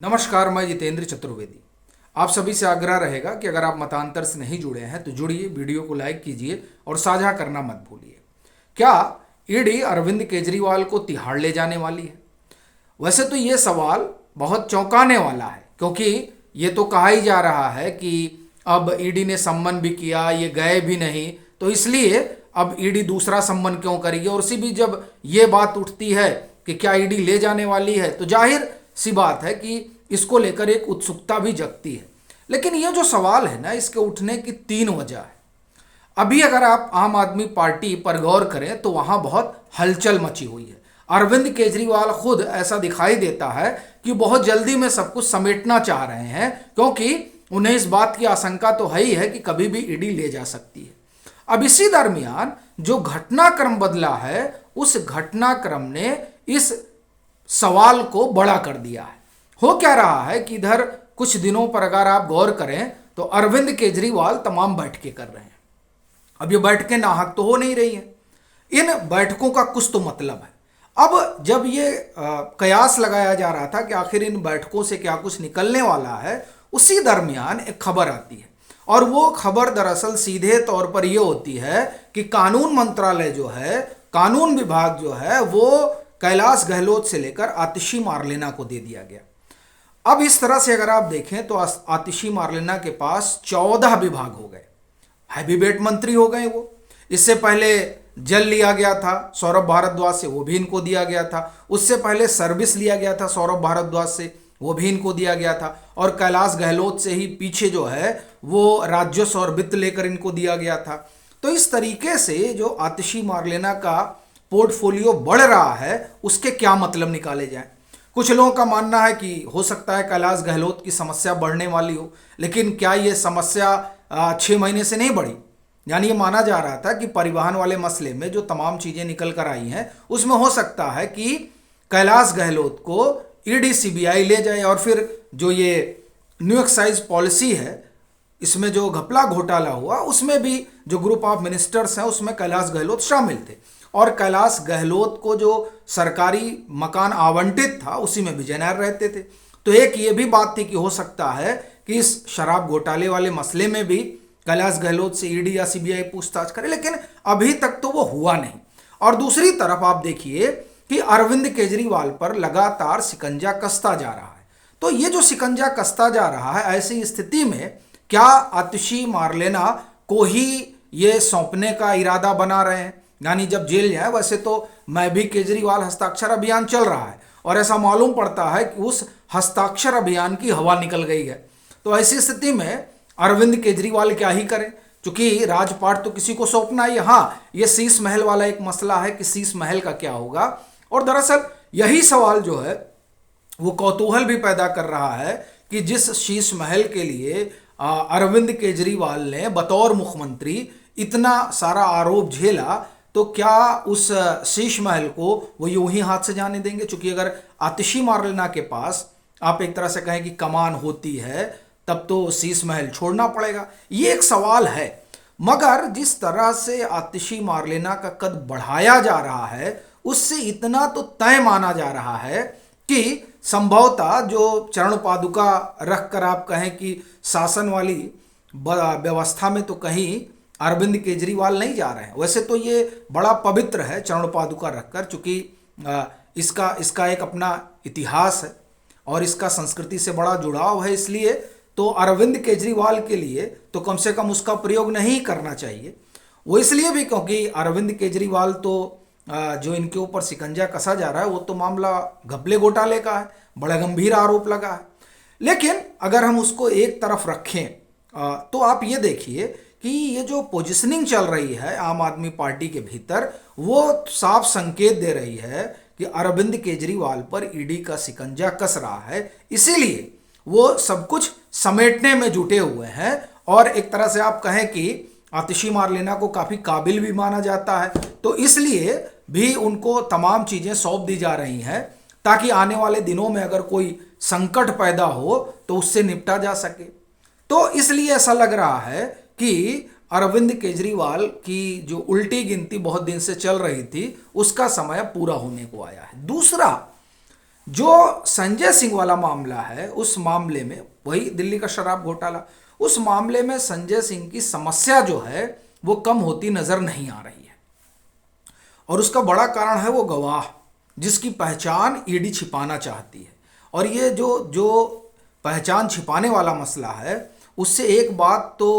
नमस्कार, मैं जितेंद्र चतुर्वेदी। आप सभी से आग्रह रहेगा कि अगर आप मतांतर से नहीं जुड़े हैं तो जुड़िए, वीडियो को लाइक कीजिए और साझा करना मत भूलिए। क्या ईडी अरविंद केजरीवाल को तिहाड़ ले जाने वाली है? वैसे तो ये सवाल बहुत चौंकाने वाला है, क्योंकि ये तो कहा ही जा रहा है कि अब ईडी ने सम्मन भी किया, ये गए भी नहीं, तो इसलिए अब ईडी दूसरा सम्मन क्यों करेगी। और उसी भी जब ये बात उठती है कि क्या ईडी ले जाने वाली है, तो जाहिर सी बात है कि इसको लेकर एक उत्सुकता भी जगती है। लेकिन ये जो सवाल है ना, इसके उठने की तीन वजह है। अभी अगर आप आम आदमी पार्टी पर गौर करें तो वहां बहुत हलचल मची हुई है। अरविंद केजरीवाल खुद ऐसा दिखाई देता है कि बहुत जल्दी में सब कुछ समेटना चाह रहे हैं, क्योंकि उन्हें इस बात की आशंका तो है ही है कि कभी भी ईडी ले जा सकती है। अब इसी दरमियान जो घटनाक्रम बदला है, उस घटनाक्रम ने इस सवाल को बड़ा कर दिया है। हो क्या रहा है कि इधर कुछ दिनों पर अगर आप गौर करें तो अरविंद केजरीवाल तमाम बैठकें कर रहे हैं। अब ये बैठकें नाहक तो हो नहीं रही हैं, इन बैठकों का कुछ तो मतलब है। अब जब ये कयास लगाया जा रहा था कि आखिर इन बैठकों से क्या कुछ निकलने वाला है, उसी दरमियान एक खबर आती है। और वो खबर दरअसल सीधे तौर पर यह होती है कि कानून मंत्रालय जो है, कानून विभाग जो है, वो कैलाश गहलोत से लेकर आतिशी मारलेना को दे दिया गया। अब इस तरह से अगर आप देखें तो आतिशी मारलेना के पास 14 विभाग हो गए, हैवीवेट मंत्री हो गए वो। इससे पहले जल लिया गया था सौरभ भारद्वाज से, वो भी इनको दिया गया था। उससे पहले सर्विस लिया गया था सौरभ भारद्वाज से, वो भी इनको दिया गया था। और कैलाश गहलोत से ही पीछे जो है वो राजस्व और वित्त लेकर इनको दिया गया था। तो इस तरीके से जो आतिशी मारलेना का पोर्टफोलियो बढ़ रहा है, उसके क्या मतलब निकाले जाएं। कुछ लोगों का मानना है कि हो सकता है कैलाश गहलोत की समस्या बढ़ने वाली हो, लेकिन क्या ये समस्या 6 महीने से नहीं बढ़ी। यानी ये माना जा रहा था कि परिवहन वाले मसले में जो तमाम चीजें निकल कर आई हैं, उसमें हो सकता है कि कैलाश गहलोत को ईडी सीबीआई ले जाए। और फिर जो ये न्यू एक्साइज पॉलिसी है, इसमें जो घपला घोटाला हुआ, उसमें भी जो ग्रुप ऑफ मिनिस्टर्स हैं उसमें कैलाश गहलोत शामिल थे। और कैलाश गहलोत को जो सरकारी मकान आवंटित था उसी में विजय नायर रहते थे। तो एक ये भी बात थी कि हो सकता है कि इस शराब घोटाले वाले मसले में भी कैलाश गहलोत से ईडी या सीबीआई पूछताछ करे, लेकिन अभी तक तो वो हुआ नहीं। और दूसरी तरफ आप देखिए कि अरविंद केजरीवाल पर लगातार शिकंजा कसता जा रहा है। तो ये जो शिकंजा कसता जा रहा है, ऐसी स्थिति में क्या आतिशी मारलेना को ही ये सौंपने का इरादा बना रहे हैं, यानी जब जेल जाए। वैसे तो मैं भी केजरीवाल हस्ताक्षर अभियान चल रहा है और ऐसा मालूम पड़ता है कि उस हस्ताक्षर अभियान की हवा निकल गई है। तो ऐसी स्थिति में अरविंद केजरीवाल क्या ही करें, क्योंकि राजपाट तो किसी को सौंपना ही। हाँ, ये शीश महल वाला एक मसला है कि शीश महल का क्या होगा। और दरअसल यही सवाल जो है वो कौतूहल भी पैदा कर रहा है कि जिस शीश महल के लिए अरविंद केजरीवाल ने बतौर मुख्यमंत्री इतना सारा आरोप झेला, तो क्या उस शीश महल को वो यूं ही हाथ से जाने देंगे। चूंकि अगर आतिशी मारलेना के पास आप एक तरह से कहें कि कमान होती है, तब तो शीश महल छोड़ना पड़ेगा। ये एक सवाल है। मगर जिस तरह से आतिशी मारलेना का कद बढ़ाया जा रहा है, उससे इतना तो तय माना जा रहा है कि संभवतः जो चरण पादुका रखकर आप कहें कि शासन वाली व्यवस्था में तो कहीं अरविंद केजरीवाल नहीं जा रहे हैं। वैसे तो ये बड़ा पवित्र है चरण पादुका रखकर, चूंकि इसका एक अपना इतिहास है और इसका संस्कृति से बड़ा जुड़ाव है। इसलिए तो अरविंद केजरीवाल के लिए तो कम से कम उसका प्रयोग नहीं करना चाहिए। वो इसलिए भी क्योंकि अरविंद केजरीवाल तो जो इनके ऊपर शिकंजा कसा जा रहा है वो तो मामला घपले घोटाले का है, बड़ा गंभीर आरोप लगा है। लेकिन अगर हम उसको एक तरफ रखें तो आप ये देखिए कि ये जो पोजीशनिंग चल रही है आम आदमी पार्टी के भीतर, वो साफ संकेत दे रही है कि अरविंद केजरीवाल पर ईडी का शिकंजा कस रहा है। इसीलिए वो सब कुछ समेटने में जुटे हुए हैं। और एक तरह से आप कहें कि आतिशी मारलेना को काफी काबिल भी माना जाता है, तो इसलिए भी उनको तमाम चीजें सौंप दी जा रही हैं ताकि आने वाले दिनों में अगर कोई संकट पैदा हो तो उससे निपटा जा सके। तो इसलिए ऐसा लग रहा है कि अरविंद केजरीवाल की जो उल्टी गिनती बहुत दिन से चल रही थी, उसका समय पूरा होने को आया है। दूसरा, जो संजय सिंह वाला मामला है, उस मामले में, वही दिल्ली का शराब घोटाला, उस मामले में संजय सिंह की समस्या जो है वो कम होती नजर नहीं आ रही है। और उसका बड़ा कारण है वो गवाह जिसकी पहचान ईडी छिपाना चाहती है। और ये जो जो पहचान छिपाने वाला मसला है, उससे एक बात तो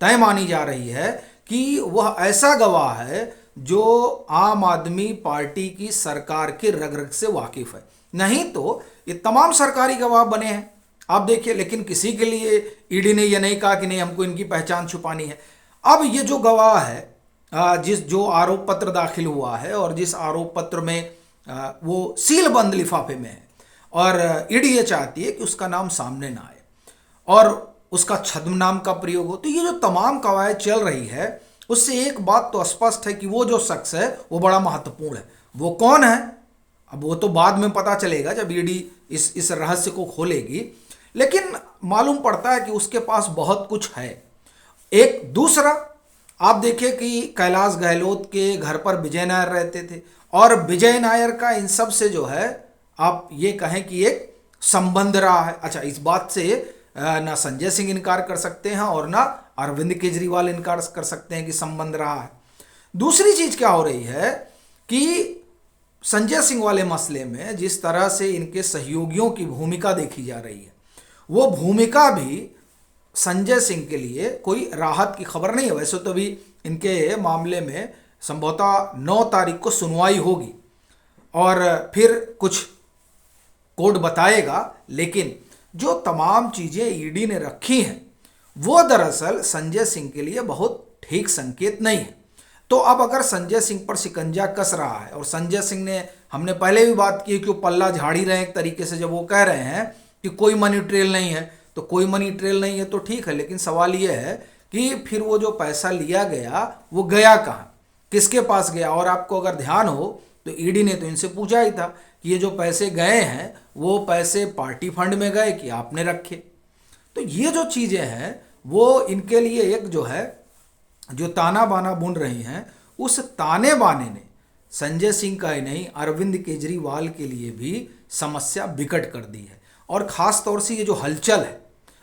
तय मानी जा रही है कि वह ऐसा गवाह है जो आम आदमी पार्टी की सरकार के रग रग से वाकिफ है। नहीं तो ये तमाम सरकारी गवाह बने हैं, आप देखिए, लेकिन किसी के लिए ईडी ने यह नहीं कहा कि नहीं हमको इनकी पहचान छुपानी है। अब ये जो गवाह है, जिस जो आरोप पत्र दाखिल हुआ है और जिस आरोप पत्र में वो सील बंद लिफाफे में है, और ईडी ये चाहती है कि उसका नाम सामने ना आए और उसका छद्म नाम का प्रयोग हो, तो ये जो तमाम कवायद चल रही है, उससे एक बात तो स्पष्ट है कि वो जो शख्स है वो बड़ा महत्वपूर्ण है। वो कौन है, अब वो तो बाद में पता चलेगा जब ईडी इस रहस्य को खोलेगी, लेकिन मालूम पड़ता है कि उसके पास बहुत कुछ है। एक दूसरा, आप देखिए कि कैलाश गहलोत के घर पर विजय नायर रहते थे, और विजय नायर का इन सब से जो है, आप ये कहें कि एक संबंध रहा है। अच्छा, इस बात से ना संजय सिंह इनकार कर सकते हैं और ना अरविंद केजरीवाल इनकार कर सकते हैं कि संबंध रहा है। दूसरी चीज क्या हो रही है कि संजय सिंह वाले मसले में जिस तरह से इनके सहयोगियों की भूमिका देखी जा रही है, वो भूमिका भी संजय सिंह के लिए कोई राहत की खबर नहीं है। वैसे तो भी इनके मामले में संभवतः 9 तारीख को सुनवाई होगी और फिर कुछ कोर्ट बताएगा, लेकिन जो तमाम चीजें ईडी ने रखी हैं वो दरअसल संजय सिंह के लिए बहुत ठीक संकेत नहीं है। तो अब अगर संजय सिंह पर शिकंजा कस रहा है, और संजय सिंह ने, हमने पहले भी बात की कि वो पल्ला झाड़ी रहे एक तरीके से, जब वो कह रहे हैं कि कोई मनी ट्रेल नहीं है, तो कोई मनी ट्रेल नहीं है तो ठीक है, लेकिन सवाल ये है कि फिर वो जो पैसा लिया गया वो गया कहाँ, किसके पास गया। और आपको अगर ध्यान हो तो ईडी ने तो इनसे पूछा ही था कि ये जो पैसे गए हैं वो पैसे पार्टी फंड में गए कि आपने रखे। तो ये जो चीजें हैं वो इनके लिए एक जो है, जो ताना बाना बुन रही हैं, उस ताने बाने ने संजय सिंह का ही नहीं, अरविंद केजरीवाल के लिए भी समस्या बिकट कर दी है। और खास तौर से ये जो हलचल है,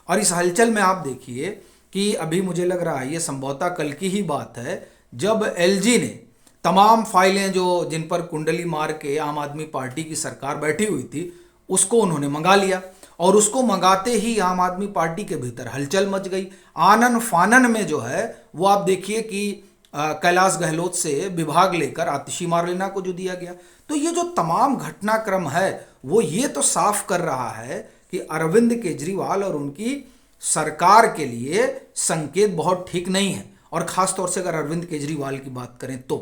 और इस हलचल में आप देखिए कि अभी मुझे लग रहा है ये संभवतः कल की ही बात है, जब एलजी ने तमाम फाइलें जो जिन पर कुंडली मार के आम आदमी पार्टी की सरकार बैठी हुई थी, उसको उन्होंने मंगा लिया, और उसको मंगाते ही आम आदमी पार्टी के भीतर हलचल मच गई। आनन फानन में जो है वो आप देखिए कि कैलाश गहलोत से विभाग लेकर आतिशी मारलेना को जो दिया गया। तो ये जो तमाम घटनाक्रम है वो ये तो साफ कर रहा है कि अरविंद केजरीवाल और उनकी सरकार के लिए संकेत बहुत ठीक नहीं है। और खास तौर से अगर अरविंद केजरीवाल की बात करें तो,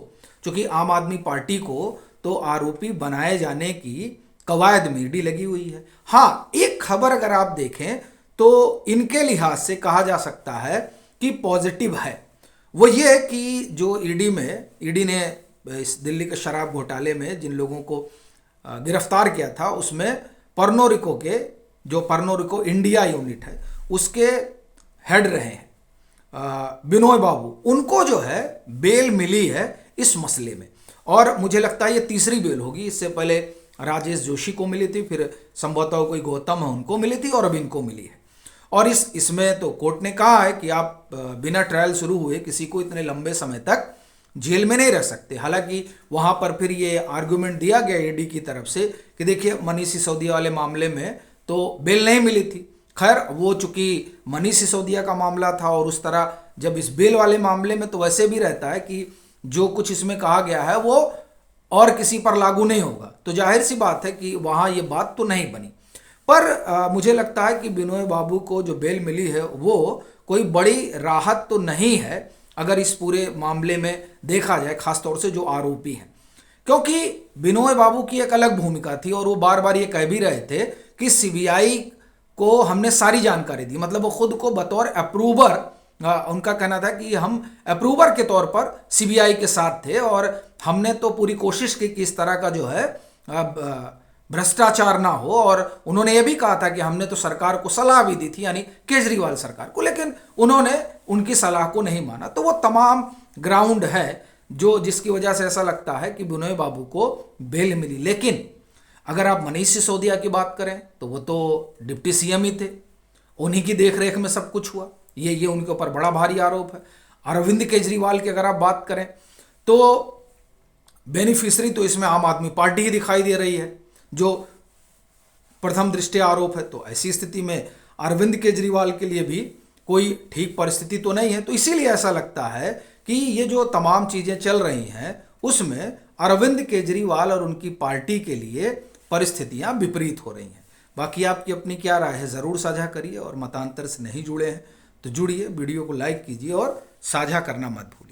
क्योंकि आम आदमी पार्टी को तो आरोपी बनाए जाने की कवायद में ईडी लगी हुई है। हाँ, एक खबर अगर आप देखें तो इनके लिहाज से कहा जा सकता है कि पॉजिटिव है, वो ये कि जो ईडी ने इस दिल्ली के शराब घोटाले में जिन लोगों को गिरफ्तार किया था, उसमें पर्नोरिको के, जो पर्नोरिको इंडिया यूनिट है उसके हेड रहे हैं बिनोय बाबू, उनको जो है बेल मिली है इस मसले में। और मुझे लगता है ये तीसरी बेल होगी। इससे पहले राजेश जोशी को मिली थी, फिर संभवतः कोई गौतम है उनको मिली थी, और अब इनको मिली है। और इसमें तो कोर्ट ने कहा है कि आप बिना ट्रायल शुरू हुए किसी को इतने लंबे समय तक जेल में नहीं रख सकते। हालांकि वहां पर फिर ये आर्गुमेंट दिया गया ईडी की तरफ से कि देखिए मनीष सिसोदिया वाले मामले में तो बेल नहीं मिली थी। खैर, वो चूंकि मनीष सिसोदिया का मामला था, और उस तरह जब इस बेल वाले मामले में तो वैसे भी रहता है कि जो कुछ इसमें कहा गया है वो और किसी पर लागू नहीं होगा, तो जाहिर सी बात है कि वहां ये बात तो नहीं बनी। पर मुझे लगता है कि बिनोय बाबू को जो बेल मिली है वो कोई बड़ी राहत तो नहीं है अगर इस पूरे मामले में देखा जाए, खासतौर से जो आरोपी हैं, क्योंकि बिनोय बाबू की एक अलग भूमिका थी और वो बार बार ये कह भी रहे थे कि सीबीआई को हमने सारी जानकारी दी। मतलब वो खुद को बतौर अप्रूवर, उनका कहना था कि हम अप्रूवर के तौर पर सीबीआई के साथ थे और हमने तो पूरी कोशिश की कि इस तरह का जो है भ्रष्टाचार ना हो। और उन्होंने ये भी कहा था कि हमने तो सरकार को सलाह भी दी थी, यानी केजरीवाल सरकार को, लेकिन उन्होंने उनकी सलाह को नहीं माना। तो वो तमाम ग्राउंड है जो जिसकी वजह से ऐसा लगता है कि बिनोय बाबू को बेल मिली। लेकिन अगर आप मनीष सिसोदिया की बात करें तो वो तो डिप्टी सीएम ही थे, उन्हीं की देखरेख में सब कुछ हुआ, ये उनके ऊपर बड़ा भारी आरोप है। अरविंद केजरीवाल की अगर आप बात करें तो बेनिफिशियरी तो इसमें आम आदमी पार्टी ही दिखाई दे रही है, जो प्रथम दृष्टया आरोप है। तो ऐसी स्थिति में अरविंद केजरीवाल के लिए भी कोई ठीक परिस्थिति तो नहीं है। तो इसीलिए ऐसा लगता है कि ये जो तमाम चीज़ें चल रही हैं उसमें अरविंद केजरीवाल और उनकी पार्टी के लिए परिस्थितियां विपरीत हो रही हैं। बाकी आपकी अपनी क्या राय है ज़रूर साझा करिए, और मतांतर से नहीं जुड़े हैं तो जुड़िए, वीडियो को लाइक कीजिए और साझा करना मत भूलिए।